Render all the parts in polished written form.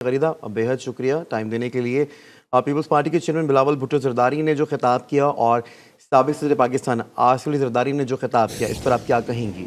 غریدہ बेहद शुक्रिया टाइम देने के लिए। पीपल्स पार्टी के चेयरमैन बिलावल भुट्टो जरदारी ने जो खिताब किया और साबिक सदर पाकिस्तान आसिफ अली जरदारी ने जो खिताब किया, इस पर आप क्या कहेंगी?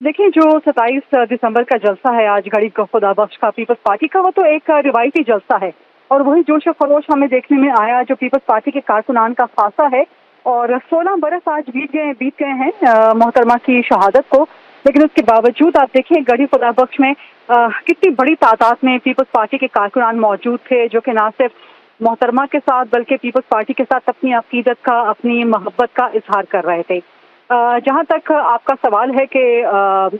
देखिए, जो 27 दिसंबर का जलसा है आज गरीब का खुदा बख्श का पीपल्स पार्टी का, वो तो एक रिवायती जलसा है और वही जोश और खरोश हमें देखने में आया जो पीपल्स पार्टी के कारकुनान का खासा है। और 16 बरस आज बीत गए हैं मोहतरमा की शहादत को, लेकिन उसके बावजूद आप देखिए गरीब खुदा बख्श में कितनी बड़ी तादाद में पीपल्स पार्टी के कारकुनान मौजूद थे, जो कि न सिर्फ मोहतरमा के साथ बल्कि पीपल्स पार्टी के साथ अपनी अकीदत का, अपनी मोहब्बत का इजहार कर रहे थे। जहाँ तक आपका सवाल है कि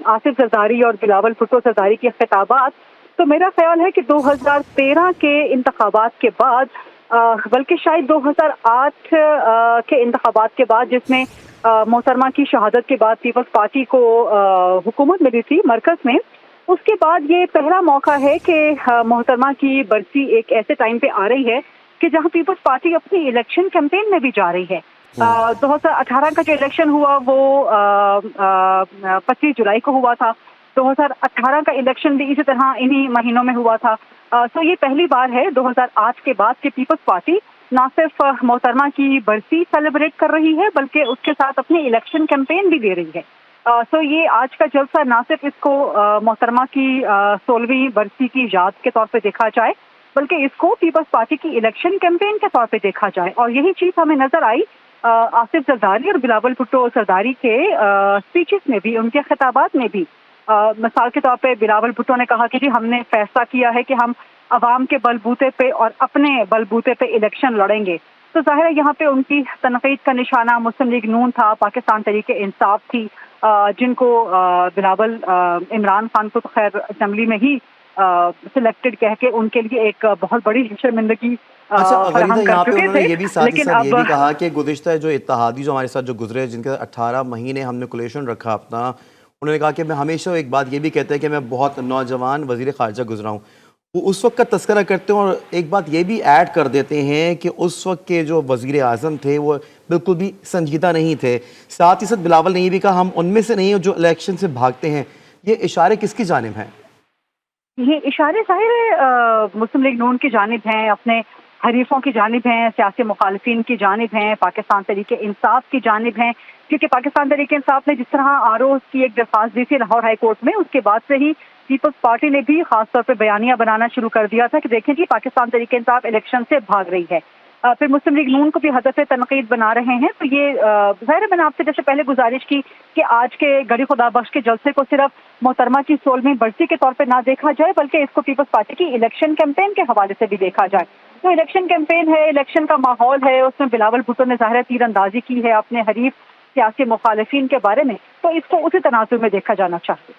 आसिफ जरदारी और बिलावल भुट्टो जरदारी के खिताबात, तो मेरा ख्याल है कि 2013 के इंतखाबात के बाद, बल्कि शायद 2008 के इंतखाबात के बाद, जिसमें मोहतरमा की शहादत के बाद पीपल्स पार्टी को हुकूमत मिली थी मरकज में, उसके बाद ये पहला मौका है कि मोहतरमा की बरसी एक ऐसे टाइम पे आ रही है कि जहाँ पीपल्स पार्टी अपनी इलेक्शन कैंपेन में भी जा रही है। 2018 का जो इलेक्शन हुआ वो 25 जुलाई को हुआ था। 2018 का इलेक्शन भी इसी तरह इन्हीं महीनों में हुआ था। तो ये पहली बार है 2008 के बाद कि पीपल्स पार्टी ना सिर्फ मोहतरमा की बरसी सेलिब्रेट कर रही है बल्कि उसके साथ अपनी इलेक्शन कैंपेन भी दे रही है। तो ये आज का जलसा ना सिर्फ इसको मोहतरमा की 16वीं बरसी की याद के तौर पे देखा जाए, बल्कि इसको पीपल्स पार्टी की इलेक्शन कैंपेन के तौर पे देखा जाए। और यही चीज़ हमें नजर आई आसिफ जरदारी और बिलावल भुट्टो जरदारी के स्पीचेस में भी, उनके खिताबात में भी। मिसाल के तौर पे बिलावल भुट्टो ने कहा कि जी हमने फैसला किया है कि हम अवाम के बलबूते पे और अपने बलबूते पे इलेक्शन लड़ेंगे। तो जाहिर है यहाँ पे उनकी तनकीद का निशाना मुस्लिम लीग नून था, पाकिस्तान तहरीक इंसाफ थी, जिनको बिलावल इमरान खान को तो खैर असेंबली में ही सिलेक्टेड कह के उनके लिए एक बहुत बड़ी शर्मिंदगी गरीदा, यहाँ पे उन्होंने ये भी साथ ही लेकिन साथ ये अब भी कहा कि गुज़िश्ता जो इत्तेहादी जो हमारे साथ जो गुजरे, जिनके 18 महीने हमने कोलेशन रखा अपना, उन्होंने कहा कि मैं हमेशा एक बात ये भी कहते हैं कि मैं बहुत नौजवान वज़ीर ख़ारजा गुजरा हूँ। वो उस वक्त का तस्करा करते हैं और एक बात ये भी ऐड कर देते हैं कि उस वक्त के जो वज़ीर आज़म थे वो बिल्कुल भी संजीदा नहीं थे। साथ ही साथ बिलावल ने ये भी कहा हम उनमें से नहीं जो इलेक्शन से भागते हैं। ये इशारे किसकी जानिब हैं? ये इशारे ज़ाहिर मुस्लिम लीग नून की जानिब हैं, अपने हरीफों की जानिब हैं, सियासी मुखालिफिन की जानिब हैं, पाकिस्तान तहरीक इंसाफ की जानिब हैं। क्योंकि पाकिस्तान तहरीक इंसाफ ने जिस तरह आरओ की एक दरख्वास्त दी थी लाहौर हाई कोर्ट में, उसके बाद से ही पीपल्स पार्टी ने भी खास तौर पर बयानिया बनाना शुरू कर दिया था कि देखें जी पाकिस्तान तहरीक इंसाफ इलेक्शन से भाग रही है। फिर मुस्लिम लीग नून को भी हदफ तनकीद बना रहे हैं। तो ये ज़ाहिर मैंने आपसे जैसे पहले गुजारिश की कि आज के गरीब खुदा बख्श के जलसे को सिर्फ मोहतरमा की 16वीं बरसी के तौर पे ना देखा जाए, बल्कि इसको पीपल्स पार्टी की इलेक्शन कैंपेन के हवाले से भी देखा जाए। तो इलेक्शन कैंपेन है, इलेक्शन का माहौल है, उसमें बिलावल भुट्टो ने ज़ाहिर तीरंदाजी की है अपने हरीफ सियासी मुखालिफिन के बारे में, तो इसको उसी तनाजुर में देखा जाना चाहिए।